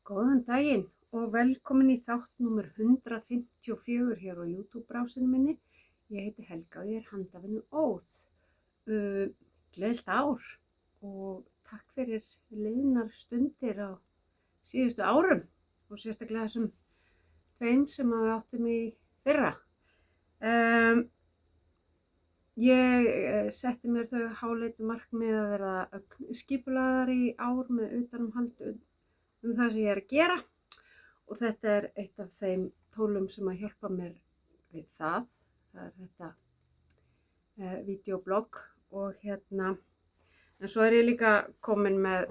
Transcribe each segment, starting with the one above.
Góðan daginn og velkomin í þátt númer 154 hér á YouTube-brásinu minni. Ég heiti Helga og ég er handhafinn Óð. Gleðilegt ár og takk fyrir liðnar stundir á síðustu árum og sérstaklega þessum tveim sem við áttum í fyrra. Ég setti mér þau háleitu markmið að verða skipulagðari í ár með utanumhaldi það sem ég er að gera og þetta er eitt af þeim tólum sem að hjálpa mér við það. Það er þetta vídeoblogg og en svo er ég líka komin með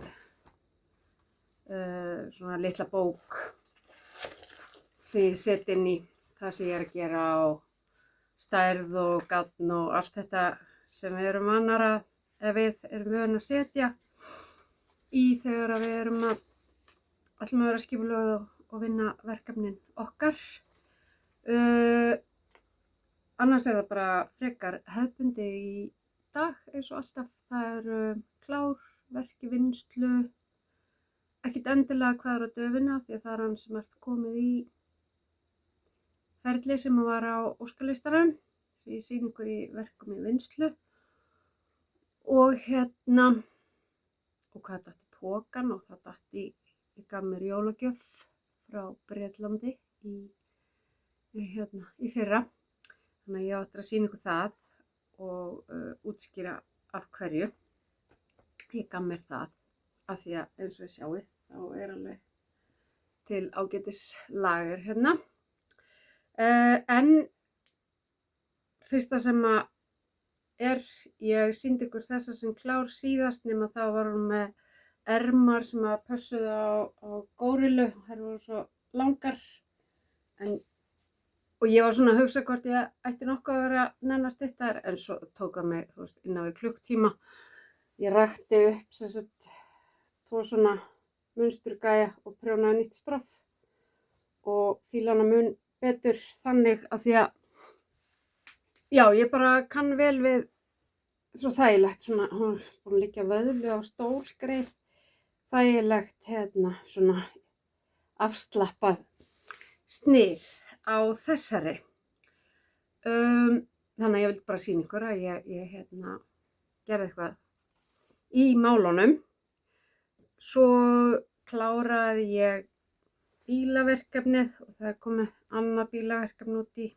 svona litla bók sem ég set inn í það sem ég er að gera á stærð og gatn og allt þetta sem við erum vanar að, eða við erum vön að setja í þegar við erum að ætlum að vera skipulögð og vinna verkefnin okkar. Annars er það bara frekar hefðbundi í dag eins og alltaf. Það eru klár, verk í vinnslu, ekkert endilega hvað er á döfinna því að það er hann sem ert komið í ferli sem var á óskalistanum. Svo ég sýni ykkur í verkum í vinnslu og og hvað datt í pokan og það datt í Ég gaf mér jólagjöf frá Bretlandi í fyrra. Þannig að ég átti að sýna ykkur það og útskýra af hverju. Ég gaf mér það af því að eins og ég sjáið þá er alveg til ágætis lager hérna. En fyrsta sem að ég sýndi ykkur þessa sem klár síðast nema þá var hún með ermar sem að pössuðu á górillu. Þær voru svo langar og ég var svona að hugsa hvort ég ætti nokkuð að vera að nenna að stytta þær en svo tók það mig innan við klukktíma. Ég rakti upp sem sagt 2 svona munsturgæja og prjónaði nýtt stroff og fíla hana mun betur þannig að því að já, ég bara kann vel við svo þægilegt svona, hún er búin að liggja vöðlu á stól greið. Þægilegt svona afslappað snið á þessari. Þannig að ég vildi bara sýna ykkur að ég gerði eitthvað í málunum. Svo kláraði ég bílaverkefnið og það er komið annað bílaverkefni út í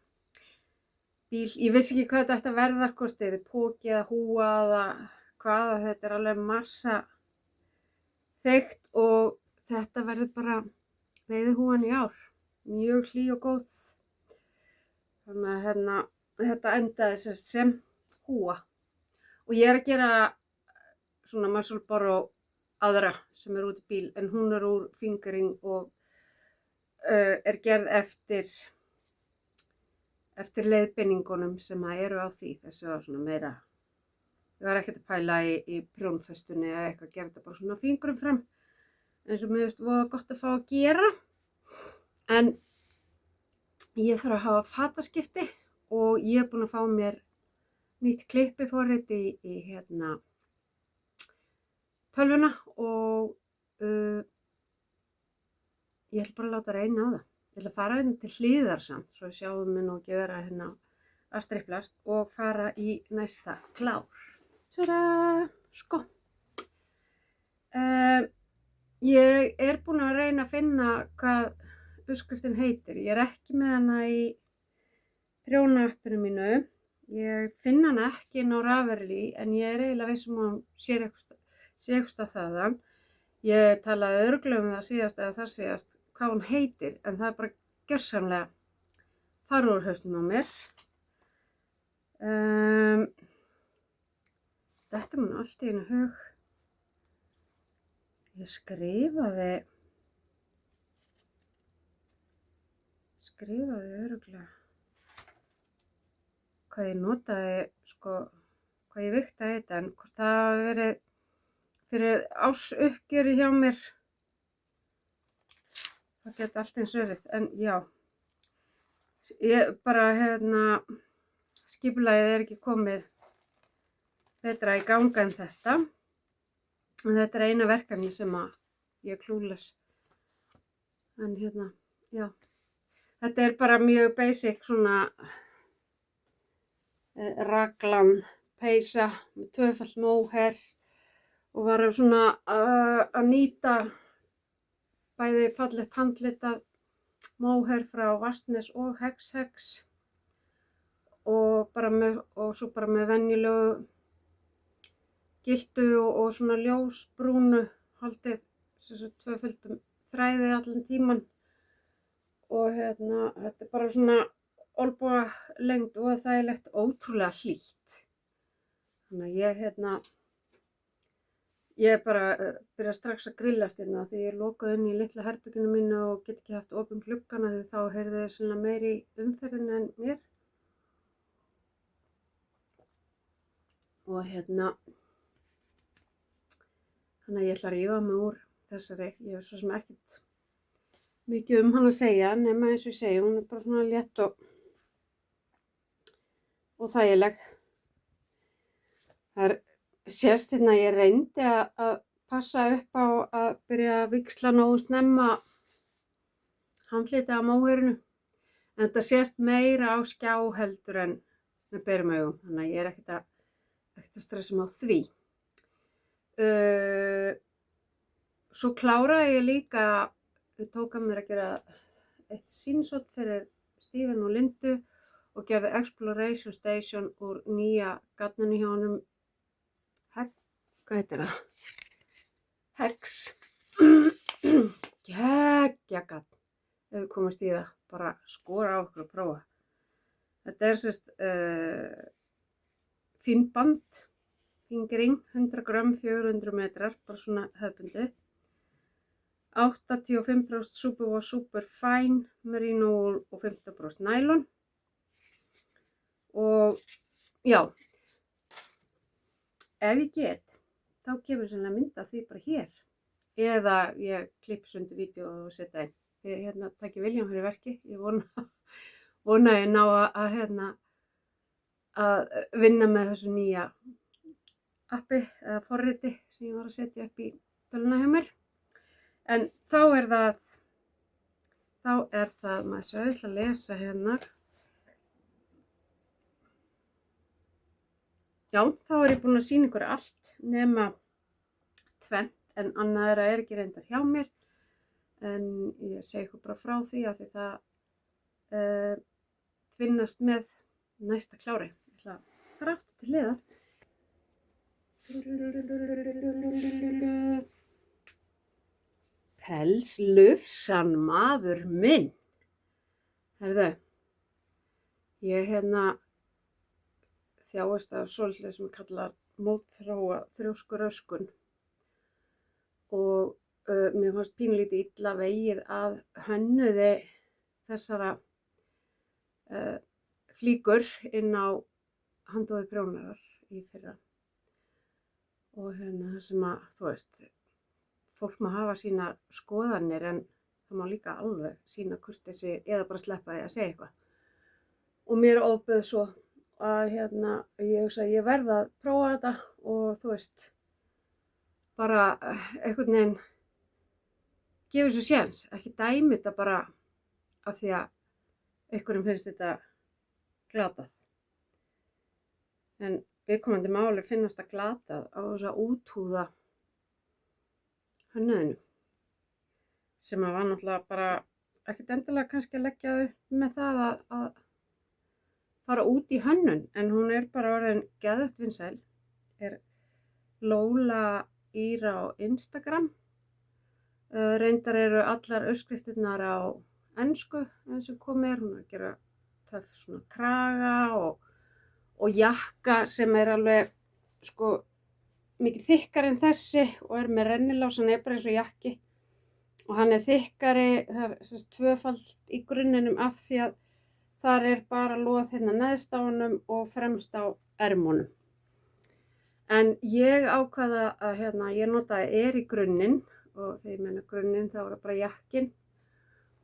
bíl. Ég vissi ekki hvað þetta ætti að verða, hvort eða póki eða húa eða hvað, þetta er alveg massa þykkt og þetta verður bara veiðihúan í ár. Mjög hlý og góð. Þannig að þetta endaði sem húa. Og ég er að gera svona muscle borrow aðra sem er út í bíl en hún er úr fingering og er gerð eftir leiðbeiningunum sem eru á því. Þessi var svona meira. Ég var ekkert að pæla í prjónfestunni eða eitthvað, gera þetta bara svona fingrum fram eins og mér finnst voða gott að fá að gera. En ég þarf að hafa fataskipti og ég er búin að fá mér nýtt klippiforrit í tölvuna og ég ætla bara að láta reyna á það. Ég ætla að fara til hliðar samt svo sjáum við nú ekki vera að striplast og fara í næsta klár. Sko. Ég er búin að reyna að finna hvað uppskriftin heitir. Ég er ekki með hana í prjónaappinu mínu. Ég finn hana ekki inn á Ravelry en ég er eiginlega viss að hún sé eitthvað þaðan. Ég talaði örugglega það síðast eða þar síðast hvað hún heitir en það er bara gjörsamlega þar úr hausnum á mér. Þetta mun allt í einu hug. Ég skrifaði örugglega hvað ég notaði, hvað ég vigtaði þetta en hvort það hafi verið fyrir ársuppgjöri hjá mér. Það geti allt eins verið en já. Ég bara skipulagið er ekki komið betra í ganga en þetta. En þetta er eina verkefni sem að ég er klúles En já. Þetta er bara mjög basic svona raglan peysa með tvöfalt móher og var svona að nýta bæði fallegt handlitað móher frá Vatnsnes og Hex og svo bara með venjulegu giltu og svona ljósbrúnu haldið tvöföldum þræði allan tíman og þetta er bara svona olnbogalengd og þægilegt, ótrúlega hlýtt. Þannig að ég bara byrja strax að grillast því ég lokaði inn í litla herberginu mínu og get ekki haft opinn gluggana því þá heyrði ég svona meiri umferðin en mér. Og þannig að ég ætla að rífa mig úr þessari. Ég hef svo sem ekkert mikið hana að segja, nema eins og ég segi, hún er bara svona létt og þægileg. Það sést að ég reyndi að passa upp á að byrja að víxla nógu snemma handlitið á móherinu. En þetta sést meira á skjá heldur en með berum augum, þannig að ég er ekkert að stressa mig á því. Svo kláraði ég líka, ég tók að mér að gera eitt sýnishorn fyrir Stephen og Lindu og gerði Exploration Station úr nýja gatninu hjá honum hvað heitir það? Hex. Geggjagat. Ef við komast í það, bara skora á okkur að prófa. Þetta er fín band, fingering, 100 grömm, 400 metrar, bara svona hefðbundið. 85% superwash superfine merino og 15% nylon. Og já, ef ég get, þá kemur sennilega mynd af því bara hér. Eða ég klippi sundur vídeo og setja inn. Ég taki William fyrir verki. Ég vona ég ná að vinna með þessu nýja appi eða forriti sem ég var að setja upp í tölvuna hjá mér. En þá er það, maður svo ætla að lesa Já, þá er ég búin að sýna ykkur allt nema tvennt, en annað er ekki reyndar hjá mér. En ég segi ykkur bara frá því að það finnast með næsta klári. Ég ætla að fara aftur til hliðar. Pelslufsan maður minn. Heyrðu, ég þjáist af svolítið sem kallar mótþróa þrjóskuröskun og mér fannst pínlítið illa vegið að hönnuði þessara flíkur inn á handóði prjónarar í fyrra. Og það sem að, þú veist, fólk má hafa sína skoðanir en það má líka alveg sína kurteisi eða bara sleppa því að segja eitthvað. Og mér ofbauð svo að ég hugsa að ég verð að prófa þetta og þú veist, bara einhvern veginn gefa þessu séns, ekki dæmi þetta bara af því að einhverjum finnst þetta glatað. En viðkomandi máli finnast það glatað á þess að úthúða hönnuðinu sem að var náttúrulega bara ekkert endilega kannski að leggja upp með það að fara út í hönnun, en hún er bara orðin geðveikt vinsæl, er Lola Íra á Instagram. Reyndar eru allar uppskriftirnar á ensku eins og komið hún er að gera töff svona kraga og jakka sem er alveg sko mikið þykkari en þessi og er með rennilás, hann er bara eins og jakki og hann er þykkari, það er tvöfalt í grunninum af því að þar er bara loð neðst á honum og fremst á ermunum. En ég ákvaða að ég notaði í grunninn og þegar ég meina grunninn þá var það bara jakkin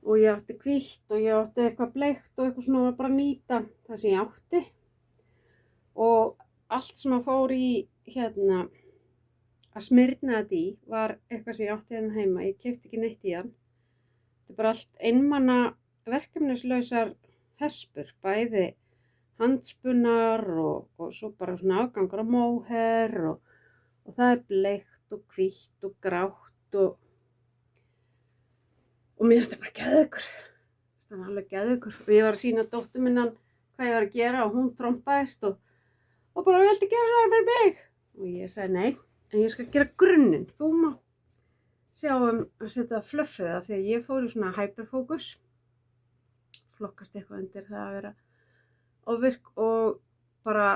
og ég átti hvítt og ég átti eitthvað bleikt og eitthvað svona var bara að nýta það sem ég átti og allt sem að fór í að smyrna þetta í var eitthvað sem ég átti heima, ég keypti ekki neitt í hann. Þetta þetta bara allt einmana verkefnislausar hespur, bæði handspunnar og svo bara svona afgangur á móher og það bleikt og hvítt og grátt og mér finnst það bara geðveikur. Það er alveg geðveikur og ég var að sýna dóttur minnan hvað ég var að gera og hún trompaðist og bara viltu gera svona fyrir mig og ég sagði nei, en ég skal gera grunninn, þú má sjá að setja fluffið það því að ég fór í svona hyperfókus, flokkast eitthvað undir það að vera ofvirk og bara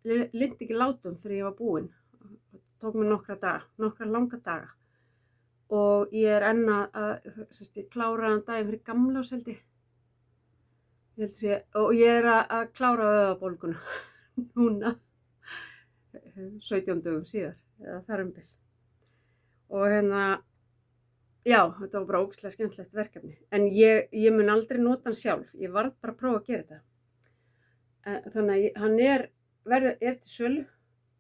lindi ekki látum fyrir ég var búin, tók mér nokkra langa daga og ég er enn ég kláraði daginn fyrir gamlárs held ég. Og ég er að klára vöðvabólguna núna 17 dögum síðar eða þar bil. Og já, þetta var bara ógeðslega skemmtilegt verkefni. En ég mun aldrei nota hann sjálf, ég varð bara að prófa að gera þetta. Þannig að hann er til sölu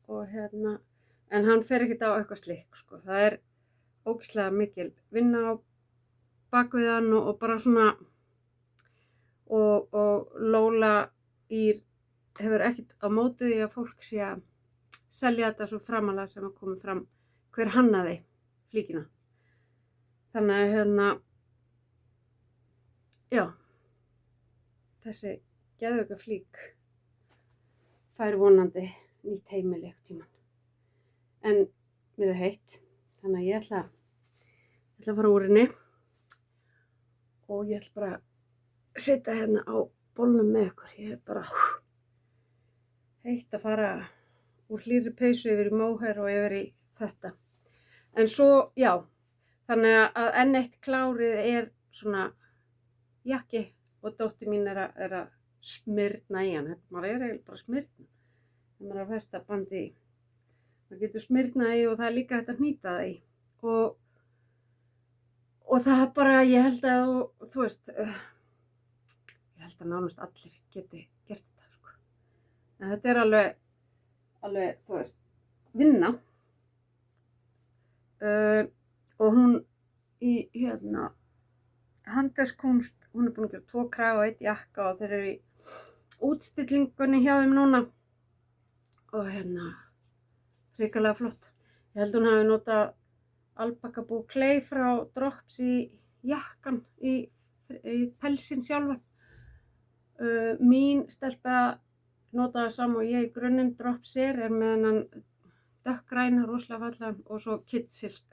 og en hann fer ekkert á eitthvað slikk, sko. Það er ógeðslega mikil vinna á bakvið hann og bara svona og Lóla hefur ekkert á móti því að fólk sé að selja þetta svo framalega sem að koma fram hver hannaði flíkina. Þannig að já, þessi geðveika flík fær vonandi nýtt heimili einhvern tímann. En mér er heitt, þannig að ég ætla að fara úr henni og ég ætla bara sitja hérna á bólnum með ykkur. Ég er bara heitt að fara úr hlýrri peysu yfir í móher og yfir í þetta. En svo, já, þannig að enn eitt klárið er svona jakki og dóttir mín er að smyrna í hann. Maður er eiginlega bara smyrna. Þegar maður er að festa bandi í. Maður getur smyrnað í og það er líka hægt að hnýta það í. Og það er bara, ég held að, þú veist, ég held að nánast allir geti gert þetta, sko. En þetta er alveg, þú veist, vinna. Og hún í, handverkskunst, hún er búin að gera 2 kraga og 1 jakka og þeir eru í útstillingunni hjá þeim núna. Og hrikalega flott. Ég held hún hafi notað Alpaca Boucle frá Drops í jakkan í pelsinn sjálfan. Mín stelpa notaði sama og ég í grunninn. Drops er með hennan dökkgræna, rosalega fallegan og svo Kidsilk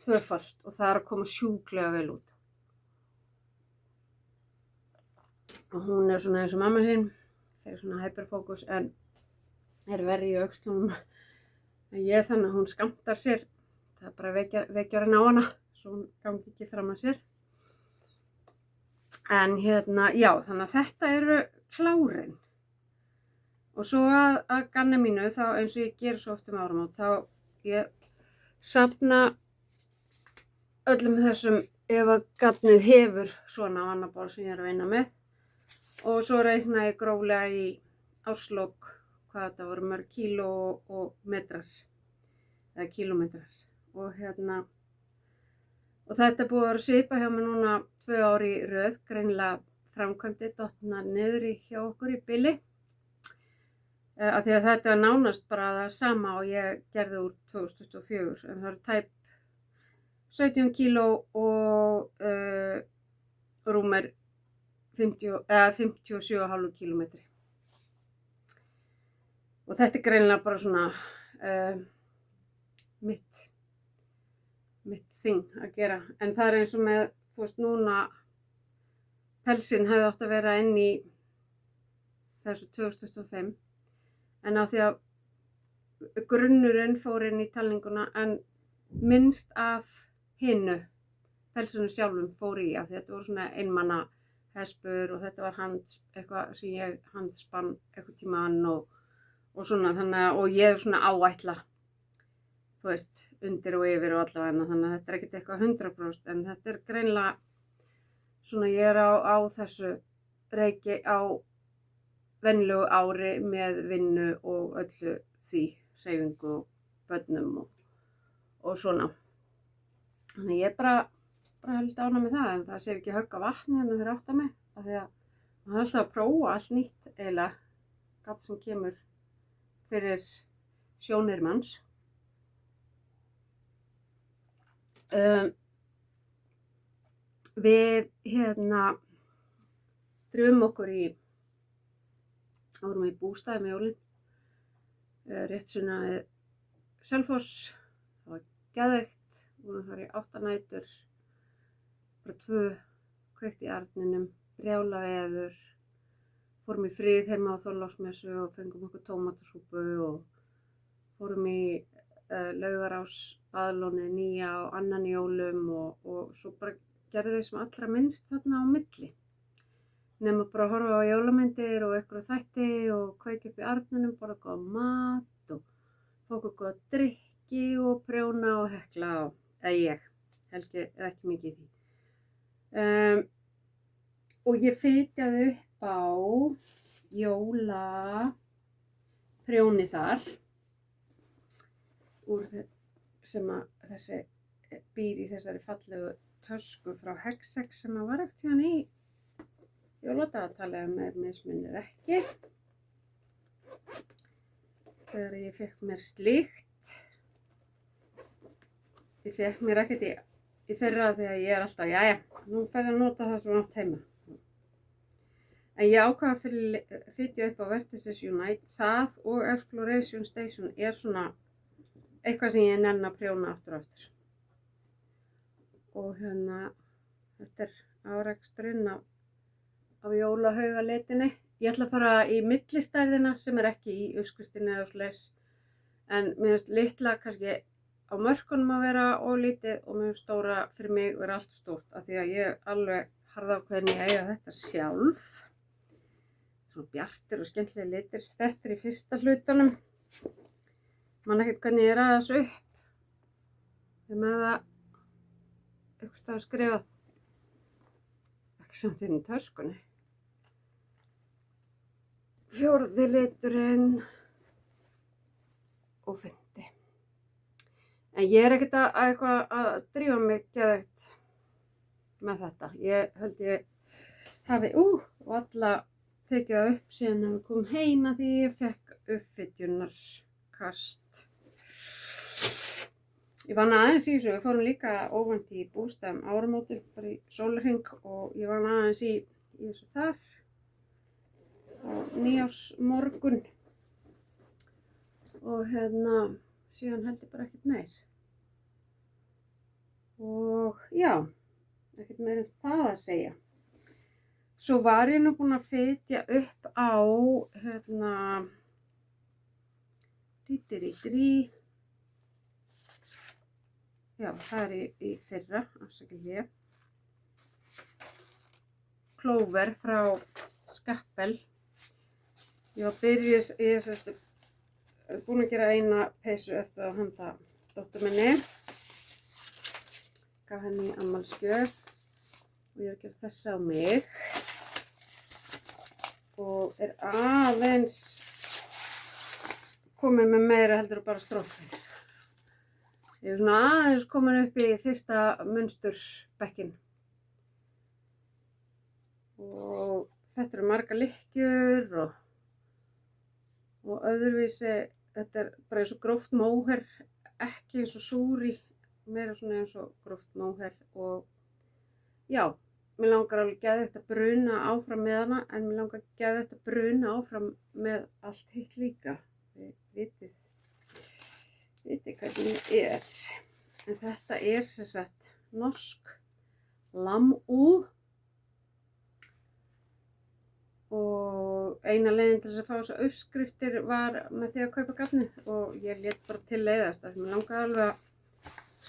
2-falt og það er að koma sjúklega vel út. Og hún er svona eins og mamma sín, fyrir svona hyperfókus en er verri í öxlunum. En ég þannig að hún skammtar sér, það er bara vekjar henni á hana, svo hún gangi ekki fram að sér. En já, þannig að þetta eru klárin. Og svo að ganni mínu, þá eins og ég ger svo oft áramót, þá ég safna öllum þessum ef að garnið hefur svona á annað borð sem ég er að vinna með. Og svo reikna ég gróflega í árslok hvað þetta voru mörg kíló og metrar, eða kílómetrar. Og þetta er búið að vera svipað hjá mér núna 2 ár í röð, greinilega framkvæmdi dottnar niður hjá okkur í bili. Af því að þetta var nánast bara það sama og ég gerði úr 2024, en það eru tæp 17 kíló og rúmir 57,5 kílómetri. Og þetta er greinilega bara svona mitt þing að gera. En það er eins og með, þú veist, núna pelsinn hefði átt að vera inn í þessu 2025. En á því að grunnurinn fór inn í talninguna en minnst af hinu pelsinu sjálfum fór í, af því þetta voru svona einmanna hespur og þetta var eitthvað sem ég handspann eitthvað tímann og svona, þannig að, og ég svona áætla, þú veist, undir og yfir og allavega, þannig að þetta er ekkert eitthvað 100%, en þetta er greinilega svona, ég er á þessu reiki á venjulegu ári með vinnu og öllu því, hreyfingu og börnum og svona. Þannig ég bara bara heldur ánægð með það, en það sé ekki högg á vatni en það fyrir átt að mig, af því að maður er alltaf að prófa allt nýtt eiginlega, gat sem kemur fyrir sjónir manns. Við drifum okkur vorum í bústaði með jólin, rétt sunnan við Selfoss. Það var geðveikt, vorum þar í 8 nætur, bara 2, kveikt í arninum, brjála veður, fórum í frið heima á Þorláksmessu og fengum okkur tómatasúpu og fórum í Laugarás baðlónið nýja og annan jólum og svo bara gerðum við sem allra minnst þarna á milli. Nema bara að horfa á jólamyndir og einhverja þætti og kveikja upp í arninum, borða góðan mat og fá okkur góða drykki og prjóna og hekla og, Helgi er ekki mikið í því. Og ég fitjaði upp á jólaprjóni þar, sem að þessi býr í þessari fallegu tösku frá Hexex sem að var ekkert hérna í jóladagatali með mismunir ekki. Þegar ég fekk mér slíkt, ég fekk mér ekkert í fyrra þegar ég er alltaf, jæja, nú fer ég að nota það svona oft heima. En ég ákvað að fitja upp á Vertices Unite, það og Exploration Station er svona eitthvað sem ég nenni að prjóna aftur og aftur. Og þetta er áreksturinn af jólahaugaletinni. Ég ætla að fara í millistærðina sem er ekki í uppskriftinni eða svoleiðis. En mér finnst litla kannski á mörkunum að vera ólítið og mér finnst stóra fyrir mig vera allt stórt. Af því að ég er alveg harðákveðin í að eiga þetta sjálf. Svona bjartir og skemmtilegir litir. Þetta er í fyrsta hlutanum. Man ekkert hvernig ég ræði þessu upp. Ég með það einhvers staðar skrifað. Ekki samt inn í töskunni. 4. liturinn og 5. En ég er ekkert að drífa mig geðveikt með þetta. Ég held ég hafi varla tekið það upp síðan að við komum heima því ég fekk uppfitjunarkast. Ég vann aðeins í þessu, við fórum líka óvænt í bústað áramótin, bara í sólarhring og ég vann aðeins í þessu þar á nýjársmorgun og síðan held ég bara ekkert meir. Og já, ekkert meir en það að segja. Svo var ég nú búin að fitja upp á já, það er í fyrra, afsakið hér. Clover frá Skappel. Ég var byrjuð, ég er búin að gera eina peysu eftir að handa dóttur minni. Gaf henni í afmælisgjöf og ég er að gera þessa á mig. Og er aðeins komið með meira heldur bara strófið. Ég er svona aðeins komin upp í fyrsta munsturbekkin. Og þetta eru margar lykkjur og öðruvísi, þetta er bara eins og gróft móher, ekki eins og súri, meira svona eins og gróft móher og já, mér langar alveg geðveikt að bruna áfram með hana en mér langar geðveikt að bruna áfram með allt hitt líka. Þið vitið hvernig er. En þetta er sem sagt norsk lambúð og eina leiðin til þess að fá þessar uppskriftir var með því að kaupa garnið og ég lét bara til leiðast af því mér langaði alveg að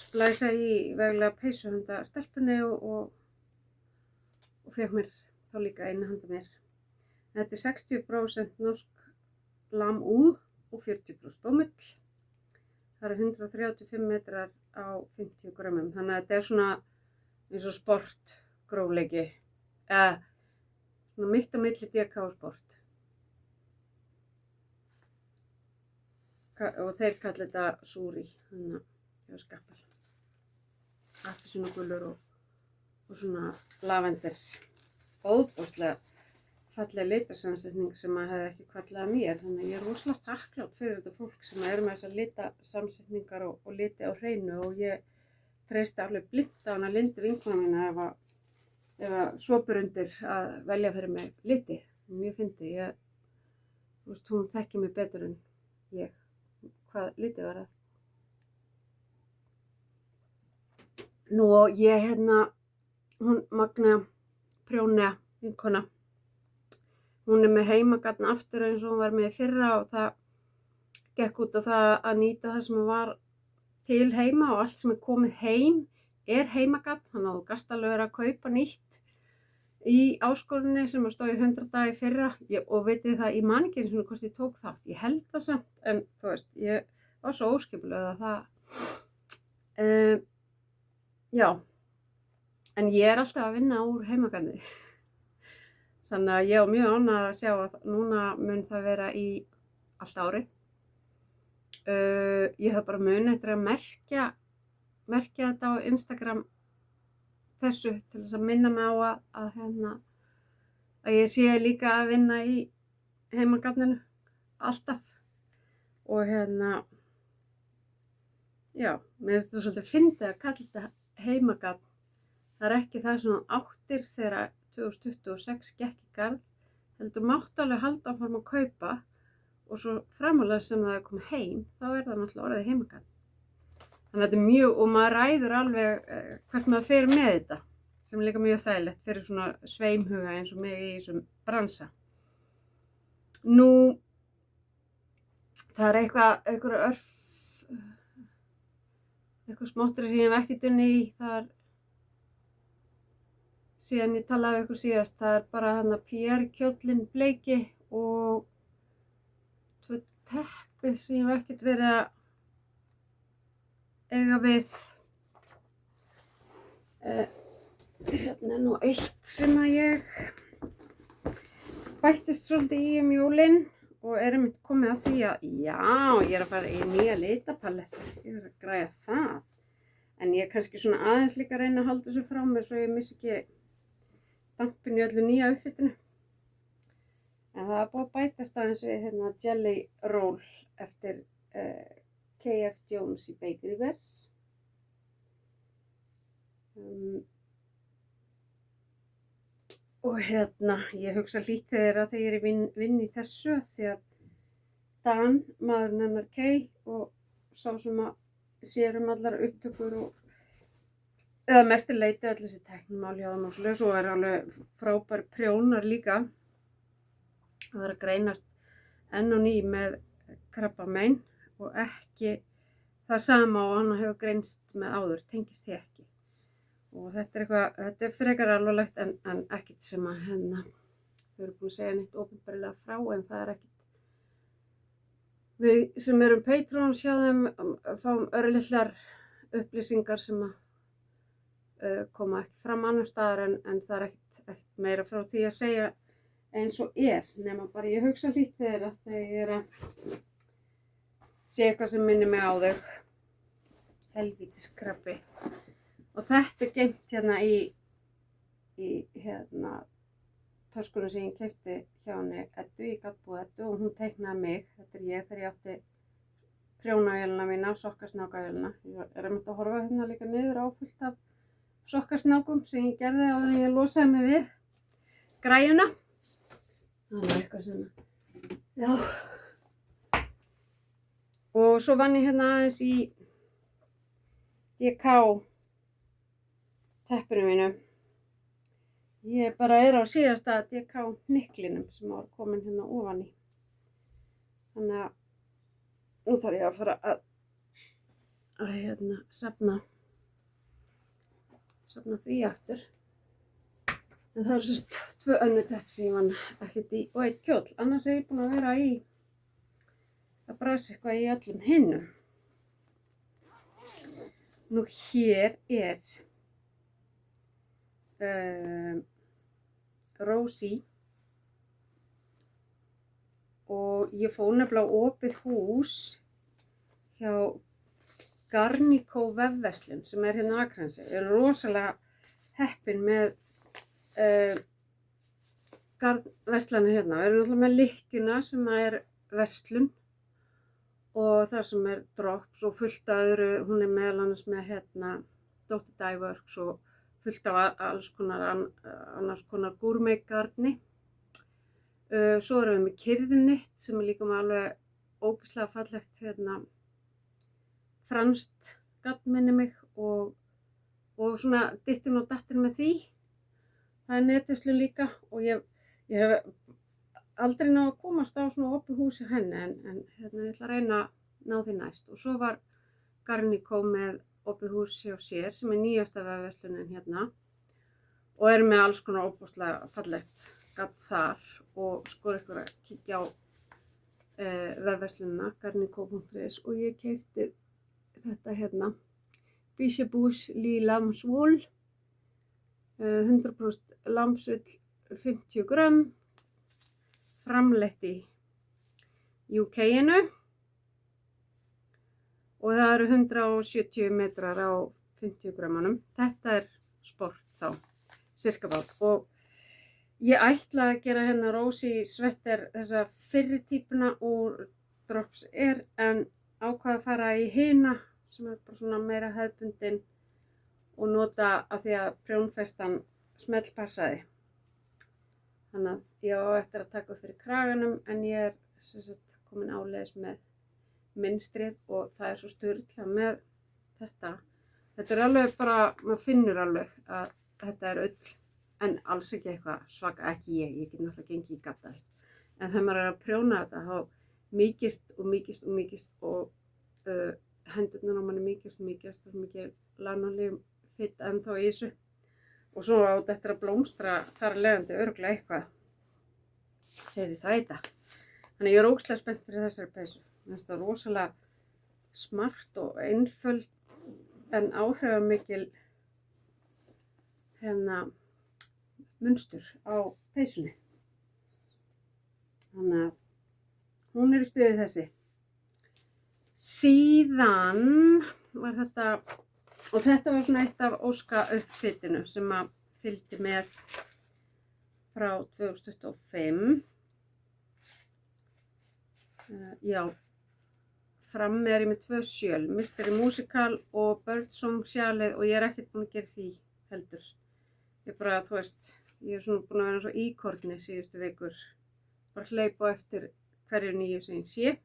splæsa í veglega peysu handa stelpunni og fékk mér þá líka eina handa mér. Þetta er 60% norsk lambúð og 40% bómull. Það eru 135 metrar á 50 grömmum, þannig að þetta er svona eins og sportgrófleiki, svona mitt á milli DK og sport. Og þeir kalla þetta súri, þannig að Skappel. Appelsínugulur og svona lavender. Óbúslega falleg litasamsetning sem að hefði ekki hvarflað að mér. Þannig að ég rosalega þakklát fyrir þetta fólk sem er með þessar litasamsetningar og liti á hreinu og ég treysti alveg blint á hana Lindu vinkonu mína ef að svopur undir að velja fyrir mig liti. Mjög fyndið, hún þekkir mig betur en ég hvað liti var það. Nú og ég hún Magnea Prjónea vinkona, hún er með heimagatn aftur eins og hún var með í fyrra og það gekk út á það að nýta það sem var til heima og allt sem er komið heim er heimagatn, þannig að þú gast alveg verið að kaupa nýtt í áskorunni sem stóð í 100 daga í fyrra og vitið það, ég man ekki einu sinni hvort ég tók þátt, ég held það samt, en þú veist, ég var svo óskipuleg að það, já, en ég er alltaf að vinna úr heimagatni, þannig að ég á mjög ánægð að sjá að núna mun það vera í allt árið. Ég þarf bara muni eftir að merkja þetta á Instagram þessu til þess að minna mig á að ég sé líka að vinna í heimagatninu alltaf og já, mér finnst þetta svolítið fyndið að kalla þetta heimagatn. Það er ekki það sem þú áttir þegar 2026 gekk í garð, heldur mátt alveg halda áfram að kaupa og svo framálega sem það er komið heim, þá er það náttúrulega orðið heimagatn. Þannig að þetta er mjög, og maður ræður alveg hvert maður fer með þetta, sem er líka mjög þægilegt fyrir svona sveimhuga eins og mig í þessum bransa. Nú, það er eitthvað smáttri sem ég hef ekki dunni í, það er síðan ég talaði við ykkur síðast, það er bara Pierre kjóllinn bleiki og 2 teppið sem ég hef ekkert verið að eiga við. Hérna er nú eitt sem að ég bættist svolítið í jólin og er einmitt komið að því að ég er að fara í nýja litapaletti, ég er að græja það. En ég er kannski svona aðeins líka að reyna að halda þessu frá mér svo ég missi ekki dampin í öllu nýja uppfitinu. En það er búið að bætast aðeins við Jelly Roll eftir K.F. Jones í Bakeryverse. Og ég hugsa lítið þegar ég er í vinn í þessu því að Dan, maðurinn hennar Kay og sá sem að sér allar upptökur og eða mestir leiti öll þessi tæknimál hjá þeim og svoleiðis og er alveg frábær prjónar líka. Það er að greinast enn og ný með krabbamein og ekki það sama og hann hefur greinst með áður, tengist því ekki. Og þetta er frekar alvarlegt en ekkert sem að þau eru búin að segja neitt opinberlega frá en það er ekkert. Við sem erum patrons hjá þeim fáum örlitlar upplýsingar sem að koma ekki fram annars staðar en það er ekkert meira frá því að segja eins og nema bara ég hugsa lítið þegar ég er að sé eitthvað sem minnir mig á þau. Helvítis krabbi. Og þetta er geymt í töskunum sem ég keypti hjá henni Eddu, í gatbúð Eddu og hún teiknaði mig. Þetta er ég þegar ég átti prjónavélina mína, sokkasnákavélina. Ég er einmitt að horfa líka niður á fullt af sokkasnákum sem ég gerði áður en ég losaði mig við græjuna. Það var eitthvað sem, já. Og svo vann ég aðeins í DK teppinu mínu. Ég bara er á síðasta DK hnyklinum sem var komin ofan í. Þannig að nú þarf ég að fara að safna því aftur. En það eru svo 2 önnur tepp sem ég vann ekkert í og 1 kjóll. Annars er ég búin að vera í að brasa eitthvað í öllum hinum. Nú hér er Rosie og ég fór nefnilega opið hús hjá Garnico vefverslun sem er á Akranesi. Er rosalega heppin með garnverslanir hérna. Við erum náttúrulega með Lykkjuna sem er verslun og það sem er Drops og fullt af öðru. Hún er meðal annars með hérna Dr. Dyeworks og fullt af alls konar annars konar gourmetgarni. Svo erum við með Kyrðnitt sem er líka með alveg ógeðslega fallegt hérna franskt garn minni mig og svona dittin og dattin með því. Það er netverslun líka og ég hef aldrei náð að komast á svona opið hús hjá henni en hérna ég ætla að reyna að ná því næst. Og svo var Garnico með opið hús hjá sér sem er nýjasta vefverslunin hérna og er með alls konar óbúslega fallegt garn þar og skor ykkur að kíkja á vefverslunina garnico.is og ég keypti þetta hérna Bichebouche Lee Lambswool 100% lambsull 50 grömm framleitt í UK-inu og það eru 170 metrar á 50 grömmunum. Þetta er sport þá, cirka bát og ég ætla að gera hérna Rosie Sweater þessa fyrri típuna úr Drops Air en ákvað að fara í hina sem er bara svona meira hefðbundin og nota af því að prjónfestan smellpassaði. Þannig að ég á eftir að taka upp fyrir kraganum en ég er sem sagt komin áleiðis með mynstrið og það er svo sturla með þetta. Þetta er alveg bara, maður finnur alveg að þetta er ull en alls ekki eitthvað svaka, ekki ég get náttúrulega gengið í gadda. En þegar maður er að prjóna þetta þá mýkist og hendurnar á manni mýkjast, það er mikið lánalíf fitt ennþá í þessu og svo á þetta að blómstra þar að leiðandi örugglega eitthvað þegar það í þetta. Þannig ég er ógeðslega spennt fyrir þessari peysu. Mér finnst það rosalega smart og einföld en áhrifamikil hérna munstur á peysunni. Þannig að hún er í stuði þessi. Síðan var þetta, og þetta var svona eitt af óska uppfitinu sem að fylgdi mér frá 2025. Já, frammi er ég með 2 sjöl, Mystery Musical og Birdsong sjalið og ég er ekkert búin að gera því heldur. Ég bara, þú veist, ég er svona búin að vera svo íkorni síðustu vikur, bara hleypa á eftir hverju nýju sem ég sé.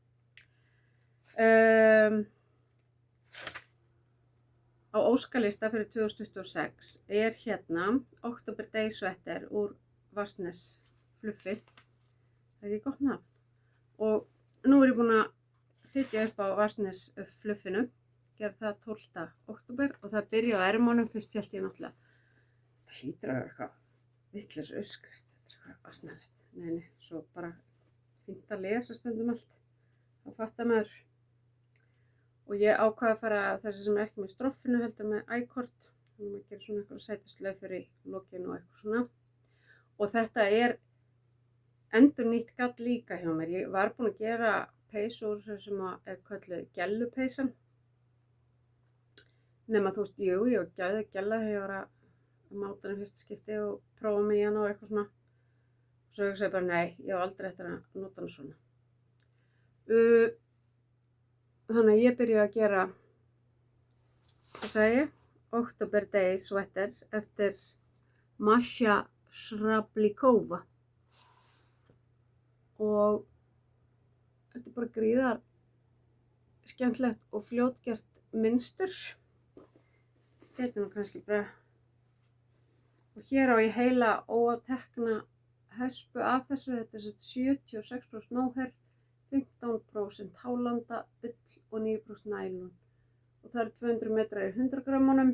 Á óskalista fyrir 2026 er hérna October Day Sweater úr Varsnes fluffi. Það er ekki gott nafn. Og nú er ég búin að fitja upp á Varsnes fluffinu, gera það 12. október og það byrja á ermunum fyrst held ég náttúrulega. Það hlýtur að vera eitthvað vitlaus uppskrift, þetta er eitthvað asnalegt. Nei, svo bara fínt að lesa stundum allt. Það fattar maður. Og ég ákvað að fara þessi sem er ekki með stroffinu heldur með I-cord. Þannig að maður gerir svona eitthvað sætislaufur í lokinu og eitthvað svona. Og þetta er endurnýtt gall líka hjá mér. Ég var búin að gera peysu úr sem er kölluð gellupeysan. Nema þú veist, jú, ég var gæði gella þegar ég var að máta hana fyrsta skipti og prófa mig í hana og eitthvað svona. Svo ég sagði bara nei, ég var aldrei eftir að nota hana svona. Þannig að ég byrja að gera, hvað sagði ég? October Day Sweater eftir Masha Shrablikova. Og þetta er bara gríðar skemmtilegt og fljótgert mynstur. Þetta er nú kannski bara, og hér á ég heila óátekna hespu af þessu, þetta er 76% móhair, 15% hálanda, ull og 9% nælon. Og það eru 200 metrar í 100 grammunum.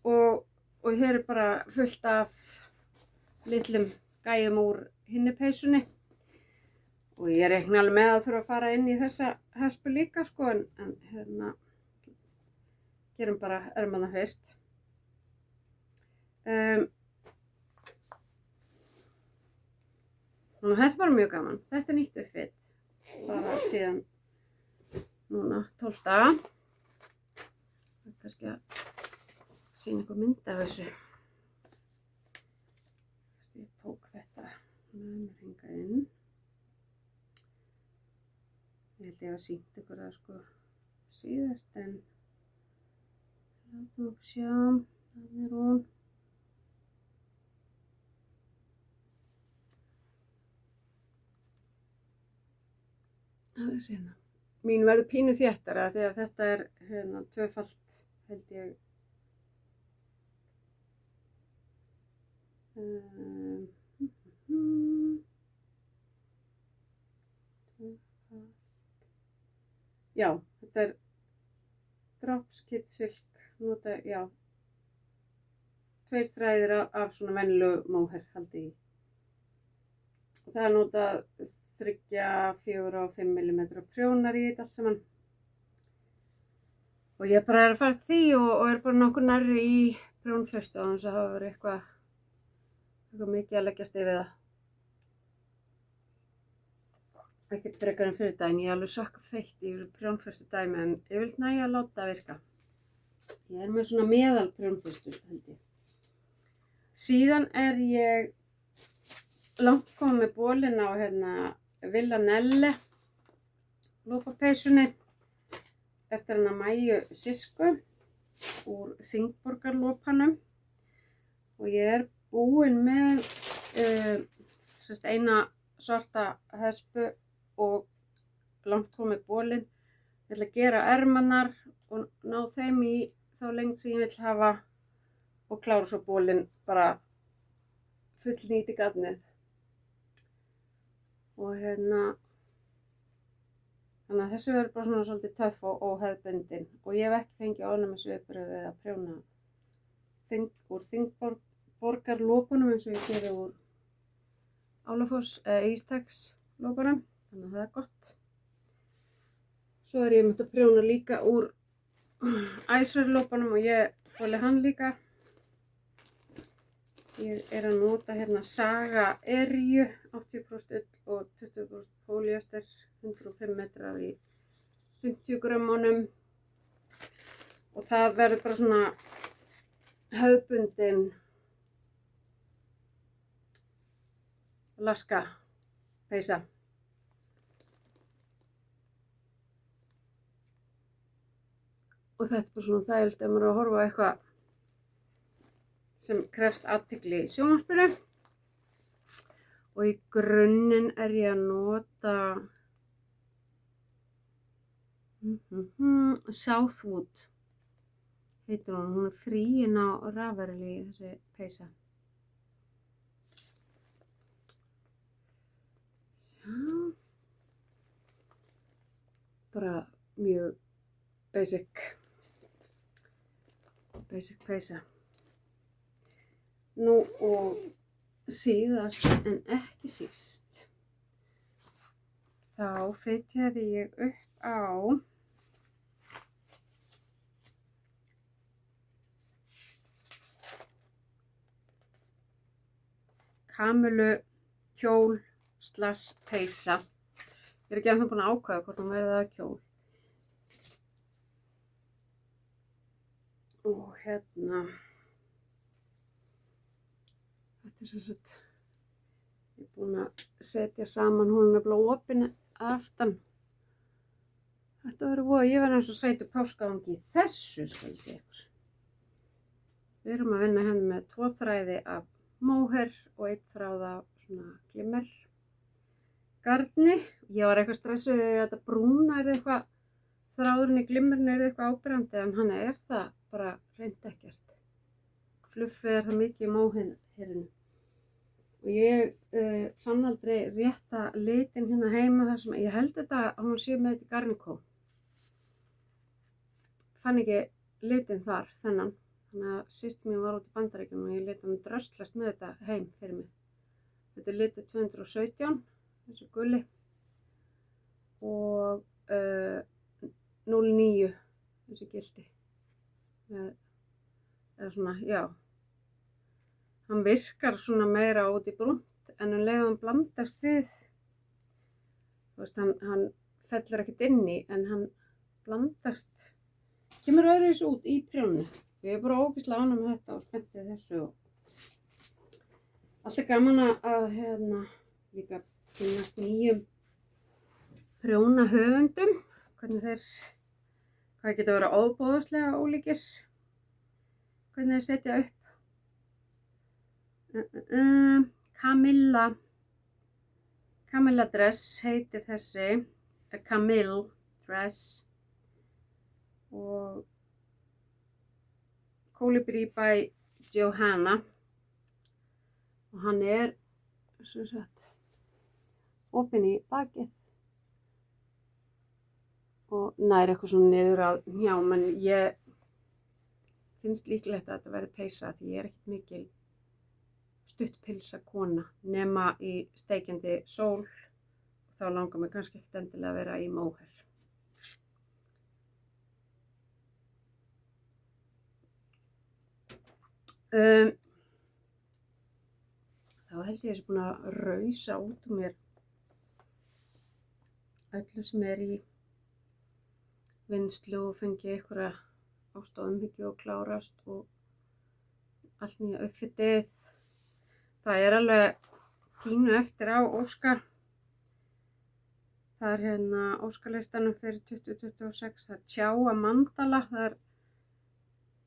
Og hér er bara fullt af litlum gæjum úr hinni peysunni. Og ég reikna alveg með að þurfa að fara inn í þessa hespu líka sko, en hérna gerum bara ermana fyrst. Þannig að þetta var mjög gaman. Þetta er nýtt uppfit. Bara síðan núna 12. Það er kannski að sýna ykkur mynd af þessu. Ég tók þetta með mér hingað inn. Ég held ég hafa sýnt ykkur það sko síðast, en látum okkur sjá. Þannig er hún. Það er hérna. Mín verður pínu þéttara því að þetta er hérna tvöfalt, held ég. Já, þetta er Dropskit Silk, nota, já, 2 þræðir af svona venjulegu móhair haldi í. Og það er notað 3, 4 og 5 mm prjónar í þetta allt saman. Og ég bara er að fara því og er bara nokkuð nærri í prjónföstu á þess að hafa verið eitthvað mikið að leggjast yfir það. Ekkert frekar en fyrir daginn, ég er alveg sökk feitt í prjónföstu dæmi, en ég vil nægja að láta það virka. Ég er með svona meðal prjónföstu, held ég. Síðan er ég langt komið með bólinn á hérna Villanelle lopapeysunni eftir hana Mæju Sisku úr Þingborgarlopanum, og ég er búin með eina svarta hespu og langt komið bólinn. Ég ætla að gera ermarnar og ná þeim í þá lengd sem ég vil hafa og klára svo bólinn bara fullnýti gatnið. Og hérna, þannig að þessi verður bara svona svolítið töff og óhefðbundin, og ég hef ekki fengið ofnæmisviðbrögð við að prjóna úr Þingborgarlopunum eins og ég geri úr Álafoss eða Ístags lopunum, þannig að það er gott. Svo er ég myndi að prjóna líka úr Æsver lopunum og ég þoli hann líka. Ég er að nota hérna Saga Erju, 80% ull og 20% polyester, 105 metrar í 50 grömmunum. Og það verður bara svona hefðbundin laska peysa. Og þetta er bara svona þægilegt ef maður er að horfa á eitthvað sem krefst athygli í sjónvarpinu. Og í grunninn er ég að nota Southwood heitir hún er fríin á Ravelry þessi peysa. Já, bara mjög basic peysa. Nú og síðast en ekki síst, þá fitjaði ég upp á Kamilu kjól / peysa. Ég er ekki ennþá búin að ákveða hvort hún verði að kjól. Og hérna, þetta er sem sagt, ég er búin að setja saman, hún er nefnilega opin aftan. Þetta verður voða, ég verði eins og sætu páskavangi í þessu, skal ég segja ykkur. Við erum að vinna hérna með 2 þræði af móhair og 1 þráð af svona glimmergarni. Ég var eitthvað stressuð að þetta brúna er eitthvað, þráðurinn í glimmerinu er eitthvað áberandi, en hann er það bara hreint ekkert. Fluffið er það mikið í móhairinu. Og ég fann aldrei rétta litin hérna heima þar sem ég held þetta að hún sé með þetta Garnico. Fann ekki litin þar, þennan. Þannig að systir mín var út í Bandaríkjunum og ég lét hann dröslast með þetta heim fyrir mig. Þetta er litur 217, þessu gulli. Og 09, þessu gildi. Eða svona, já. Hann virkar svona meira út í brúnt, en leið hann blandast við, þú veist, hann fellur ekkert inn í, en hann blandast, kemur öðruvísi út í prjónu. Ég er bara ógeðslega ánægð með þetta og spenntið þessu og alltaf gaman að líka kynnast nýjum prjóna höfundum, hvað geta verið ofboðslega ólíkir, hvernig þeir setja upp. Camilla Dress heitir þessi, Camille Dress og Colibri by Johanna og hann sem sagt opinn í bakið og nær eitthvað svona niður á hnjám, en ég finnst líklegt að þetta verði peysa því ég er ekkert mikil stuttpilsa kona nema í steikjandi sól og þá langar mig kannski ekkert endilega að vera í móher. Þá held ég búin að rausa út úr mér öllu sem er í vinnslu og fengi einhverja ást og umhyggju og klárast og allt nýja uppfitið. Það er alveg pínu eftir á Óskar. Það er Óskarlistanum fyrir 2026, það er Tjáa mandala, það er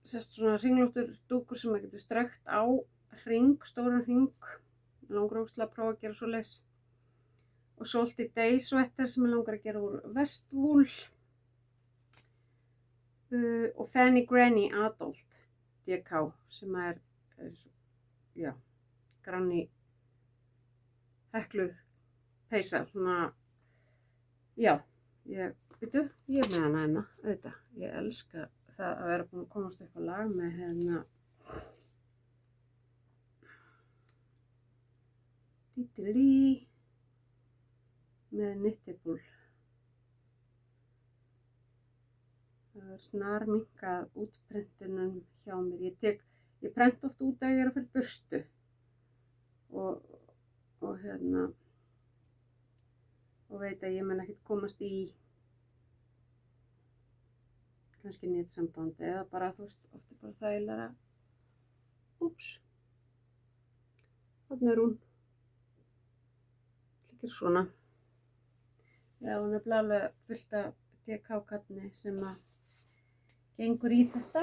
svona hringlóttur dúkur sem maður getur strekt á stóran hring. Mig langar ógeðslega að prófa að gera svoleiðis. Og Salty Day sweater sem mig langar að gera úr vestvúl. Og Fanny Granny Adult DK sem er granny hekluð peysa, svona, ég er með hana auðvitað. Ég elska það að vera búin að komast upp á lag með með Knitable. Það er snarminkað útprentunum hjá mér. Ég prent oft út að ég er að fyrir burtu og veit að ég mun ekkert komast í kannski netsambandi eða bara, þú veist, oft er bara þægilega. Þarna er hún. Líkir svona. Já, hún er alveg fullt af DK-katni sem að gengur í þetta.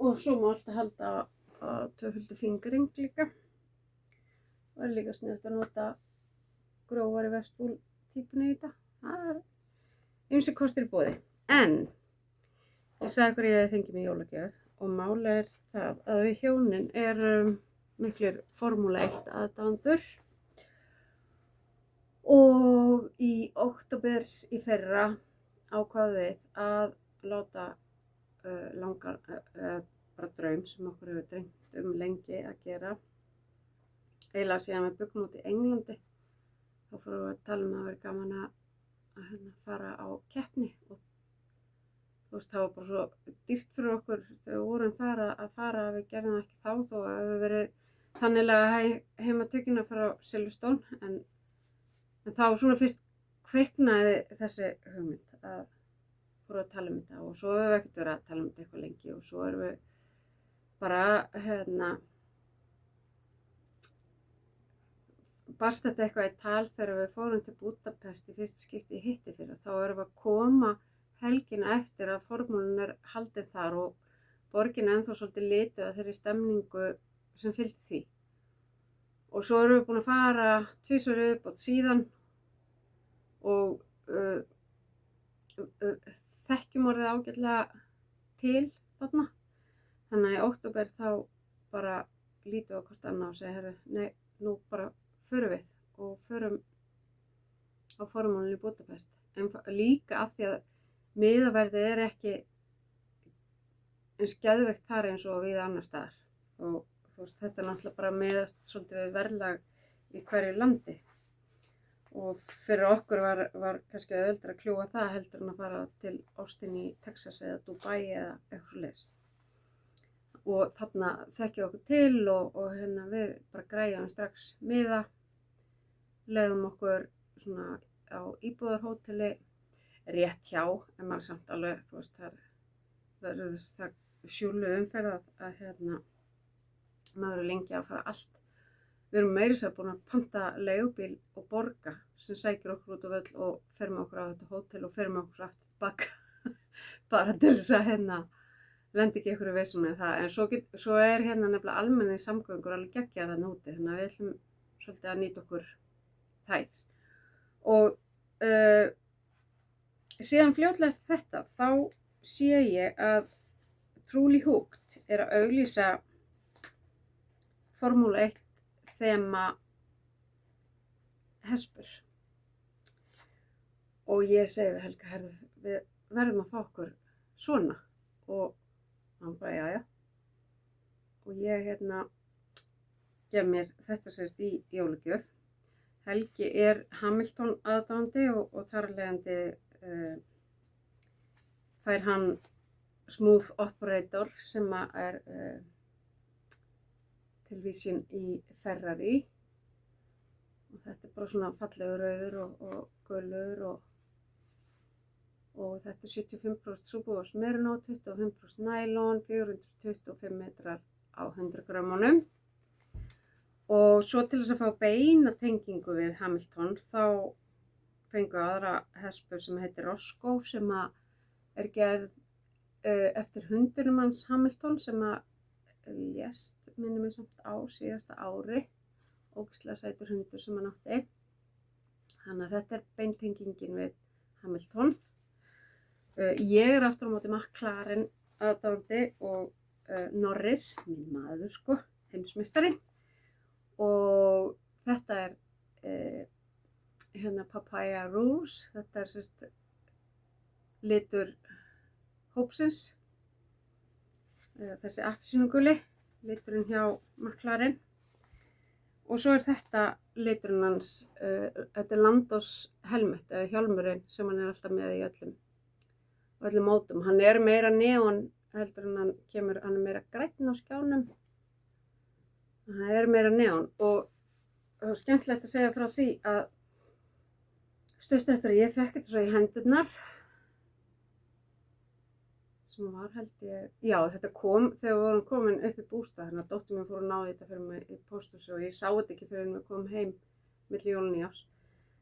Og svo má alltaf halda á tvöföldu fingering líka. Og er líka sniðugt að nota grófari vestvúl típuna í þetta. Það er ýmsir kostir í boði. En ég sagði ykkur ég fengið mér jólagjöf og málið er það að við hjónin erum miklir Formúla 1 aðdáendur og í október í fyrra ákváðum við að láta bara draum sem okkur hefur dreymt lengi að gera. Eiginlega síðan við byggum út í Englandi þá fórum við að tala að vera gaman að fara á keppni og þú veist, það var bara svo dýrt fyrir okkur þegar við vorum þar að fara að við gerðum ekki þá þó að við verið þannilega heimatökin að fara á Silverstone en þá svona fyrst kveiknaði þessi hugmynd að fórum að tala þetta og svo hefur við ekkert verið að tala þetta eitthvað lengi og svo erum við bara barst þetta eitthvað í tal þegar við fórum til Budapest í fyrsta skipti í hitti fyrir þá erum við að koma helgina eftir að formúlan haldin þar og borgin ennþá svolítið lituð að þeirri stemningu sem fylgdi því. Og svo erum við búin að fara 2 viðbót síðan og þekkjum orðið ágætlega til þarna. Þannig að í október þá bara lítum við hvort annað og segja, herru, nei, nú bara förum við og förum á formúlunni í Budapest. En líka af því að miðaverðið er ekki eins geðveikt þar eins og við annars staðar. Og þú veist, þetta er náttúrulega bara miðast svolítið við verðlag í hverju landi. Og fyrir okkur var kannski auðveldara að kljúfa það heldur en að fara til Austin í Texas eða Dubai eða eitthvað svoleiðis. Og þarna þekkjum okkur til og við bara græjum strax miða, leiðum okkur svona á íbúðarhóteli rétt hjá, en maður samt alveg, þú veist, þar verður það sjúlu umferð að maður er lengi að fara allt. Við erum meira sér búin að panta leigubíl og borga sem sækir okkur út á völl og fer með okkur á þetta hótel og fer með okkur aftur tilbaka bara til þess að lendi ekki ykkur í vesen með það. En svo er nefnilega almenni samgöngur alveg geggjaðar þarna úti, þannig að við ætlum svolítið að nýta okkur þær. Og síðan fljótlega þetta, þá sé ég að Truly Hooked er að auglýsa Formúla 1 þema hespur. Og ég segi við Helga, herðu, við verðum að fá okkur svona. Og hann bara, já. Og ég gef mér þetta sérst í jólagjöf. Helgi er Hamilton aðdáandi og þar af leiðandi fær hann Smooth Operator sem er tilvísun í Ferrari. Og þetta er bara svona fallegur rauður og gulur og þetta er 75% Subaru Merino, 25% nælon, 425 metrar á 100 grammunum. Og svo til þess að fá beina tengingu við Hamilton þá fengu aðra hespu sem heitir Roscoe sem er gerð eftir hundinum hans Hamilton sem lést, minnir mig samt á síðasta ári. Ógeðslega sætur hundur sem hann átti. Þannig að þetta er beintengingin við Hamilton. Ég er aftur á móti McLaren aðdáandi og Norris, minn maður sko, heimsmeistari. Og þetta er Papaya Rouge, þetta er sérst litur hópsins. Þessi appelsínuguli, liturinn hjá McLaren. Og svo er þetta liturinn hans, þetta er Landos helmet, eða hjálmurinn sem hann er alltaf með í öllum mótum. Hann er meira neon heldur en hann er meira grænn á skjánum. Hann er meira neon og það var skemmtilegt að segja frá því að stutt eftir að ég fekk þetta svo í hendurnar sem var held ég, já þetta kom þegar við vorum komin upp í bústað, þannig að dóttir mér fór að náði þetta fyrir mig í pósthúsi og ég sá þetta ekki fyrir en við komum heim milli jól og nýárs.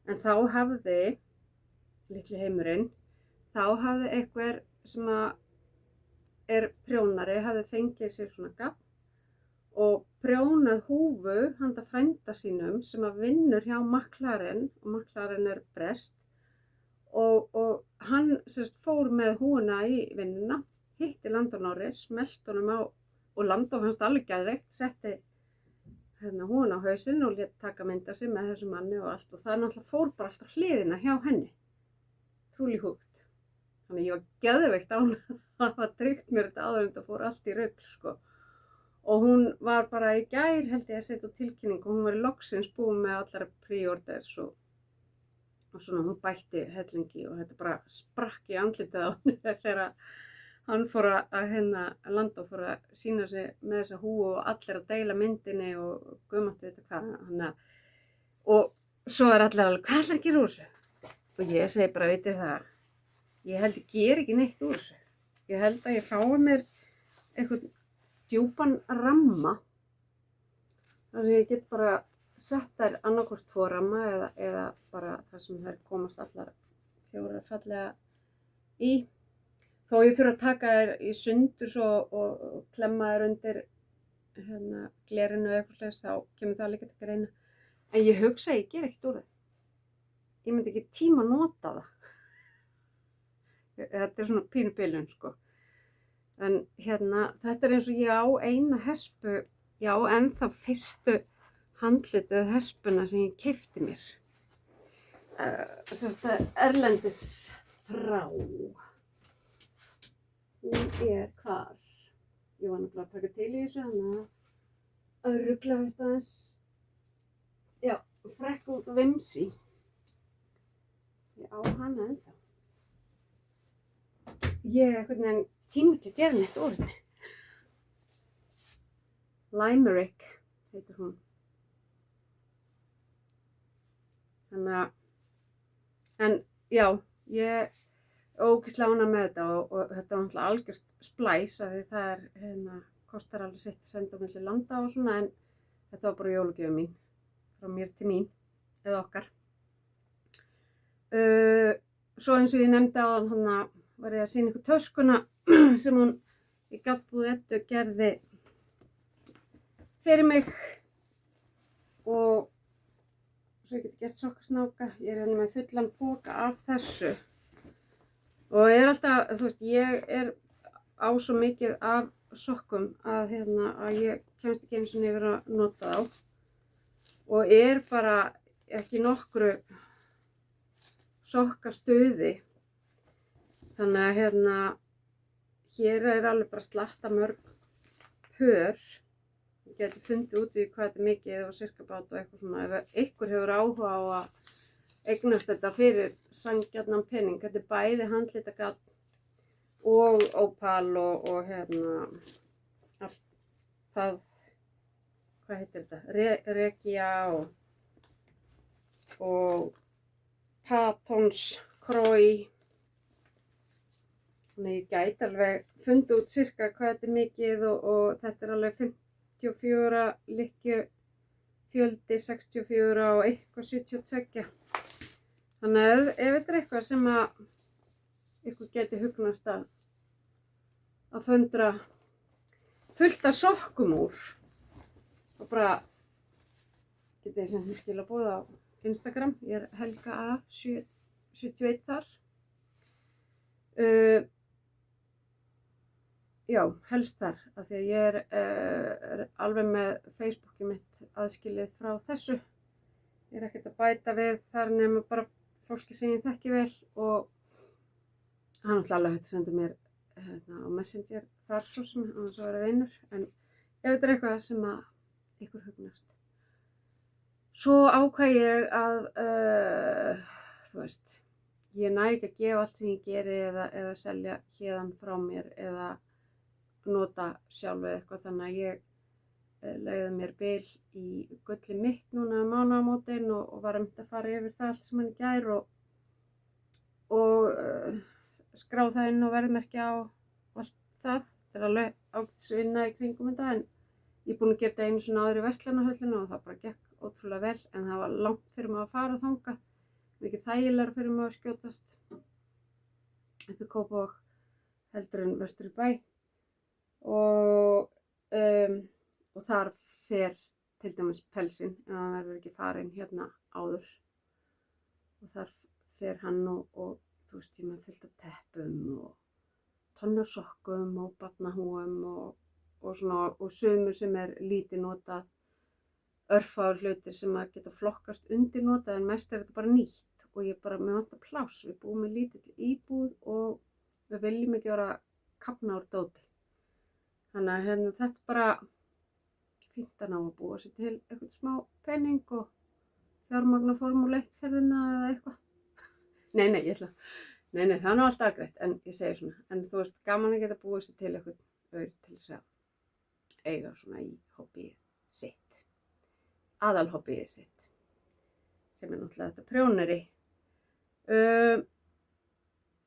En þá hafði, litli heimurinn, þá hafði einhver sem er prjónari, hafði fengið sér svona gafl og prjónað húfu handa frænda sínum sem vinnur hjá McLaren og McLaren er breskt. Og hann sérst fór með húfuna í vinnuna, hitti Lando Norris, smellti honum á og Lando fannst alveg geðveikt, setti húfuna á hausinn og lét taka mynd af sér með þessu manni og allt og það náttúrulega fór bara alltaf hliðina hjá henni. Truly Hooked. Þannig ég var geðveikt ánægð að hafa tryggt mér þetta áður en þetta fór allt í rugl sko. Og hún var bara í gær held ég að setja út tilkynningu og hún var í loksins búin með allar pre-orders og svona hún bætti hellingi og þetta bara sprakk í andlitið á henni þegar hann fór Lando fór að sýna sig með þessa húfu og allir að deila myndinni og guðmáttu þetta hvað. Og svo er allir alveg, hvað ætlar að gera úr þessu? Og ég segi bara, vitið það, ég held ég ger ekki neitt úr þessu. Ég held að ég fái mér eitthvað djúpan ramma þar sem ég get bara sett þær annarkvort 2 ramma eða bara þar sem þær komast allar 4 fallega í. Þó ég þurfa að taka þær í sundur svo og klemma þær undir glerinu eða eitthvað slags, þá kemur það líka til greina. En ég hugsa að ég ger ekkert úr það. Ég myndi ekki tíma að nota það. Þetta er svona pínu bilun sko. En þetta er eins og ég á eina hespu, já ennþá fyrstu handlituð hespuna sem ég keypti mér. Erlendis frá. Hún er hvar? Ég var nefnilega að taka til í þessu, þannig að rugla aðeins. Já, Freckled Whimsy. Ég á hana ennþá. Ég einhvern veginn tíma ekki að gera neitt úr henni. Limerick heitir hún. Þannig að, en já, ég ógeðslega ánægð með þetta og þetta var náttúrulega algjört splæs af því það kostar alveg sitt að senda á milli landa og svona en þetta var bara jólagjöfin mín, frá mér til mín, eða okkar. Svo eins og ég nefndi áðan þannig var ég að sýna ykkur töskuna sem hún í Gaddbúð Eddu gerði fyrir mig og svo ég geti gert sokkasnáka. Ég er með fullan poka af þessu og ég er alltaf, þú veist, ég er á svo mikið af sokkum að ég kemst ekki eins og yfir að nota þá og er bara ekki nokkru sokkastuði. Þannig að hér er alveg bara slatta mörg pör. Ég geti fundið út í hvað þetta er mikið og sirkabát og eitthvað svona. Ef ykkur hefur áhuga á að eignast þetta fyrir sanngjarnan pening. Þetta er bæði handlitagall og ópal og allt það, hvað heitir þetta? Regia og Patons, Kroi. Þannig ég gæti alveg fundið út cirka hvað þetta er mikið og þetta er alveg 54 lykkju fjöldi, 64 og eitthvað 72. Þannig að ef þetta er eitthvað sem að ykkur geti hugnast að föndra fullt af sokkum úr og bara getið þið sem þið skilaboð á Instagram. Ég er Helga A71 þar. Já, helst þar, af því að ég er alveg með Facebookið mitt aðskilið frá þessu. Ég er ekkert að bæta við þar nema bara fólki sem ég þekki vel og hann alltaf alveg hægt að senda mér á Messenger þar svo sem hann svo vera vinur. En ef þetta er eitthvað sem að ykkur hugnast. Svo ákvað ég að, þú veist, ég næ ekki að gefa allt sem ég geri eða selja héðan frá mér eða nota sjálf eða eitthvað, þannig að ég leigði mér bil í Gulli mitt núna mánaðamótin og var að fara yfir það allt sem hann gær og skrá það inn og verðmerkja á allt það. Þetta er alveg ágætisvinna í kringum þetta en ég er búin að gera þetta einu svona áður í Verslunarhöllina og það bara gekk ótrúlega vel en það var langt fyrir mig að fara þangað, mikið þægilegra fyrir mig að skjótast upp í Kópavog heldur en vestur í bæ. Og þar fer til dæmis pelsinn ef hann verður ekki farinn hérna áður og þar fer hann og þú veist ég með fullt af teppum og tonnasokkum og barnahúum og svona og sumur sem er lítið notað, örfáir hlutir sem að geta flokkast undir notað en mest er þetta bara nýtt og ég bara með vantar pláss. Við búum með lítill íbúð og við viljum ekki vera kafna úr dóti. Þannig að þetta er bara fínt að ná að búa sér til eitthvað smá penning og fjármagna Formúlu 1 ferðina eða eitthvað. Nei, það er nú alltaf greitt en ég segi svona. En þú veist, gaman að geta búið sér til eitthvað auð til þess að eiga svona í hobbyið sitt. Aðalhobbyið sitt. Sem er náttúrulega þetta prjóneri.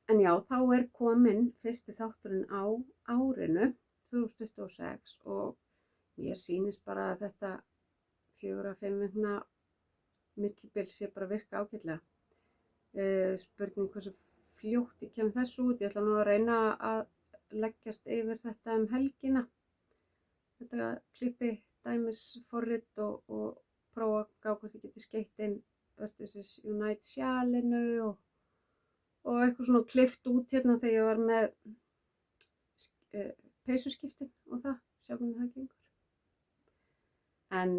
En já, þá er kominn fyrsti þátturinn á árinu 2026 og mér sýnist bara að þetta 4-5 vikna millibil sé bara virka ágætlega. Spurning hversu fljótt ég kem þessu út. Ég ætla nú að reyna að leggjast yfir þetta helgina. Þetta klippi dæmisforrit og prófa að gá hvort ég geti skeytt inn Vertusis Unite sjálinu og eitthvað svona klift út hérna þegar ég var með peysuskiptin og það, sjá hvernig það gengur. En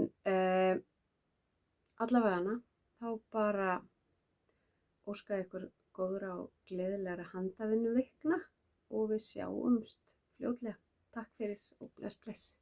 allavega þá bara óska ykkur góðra og gleðilegra handavinnu vikna og við sjáumst fljótlega. Takk fyrir og bless.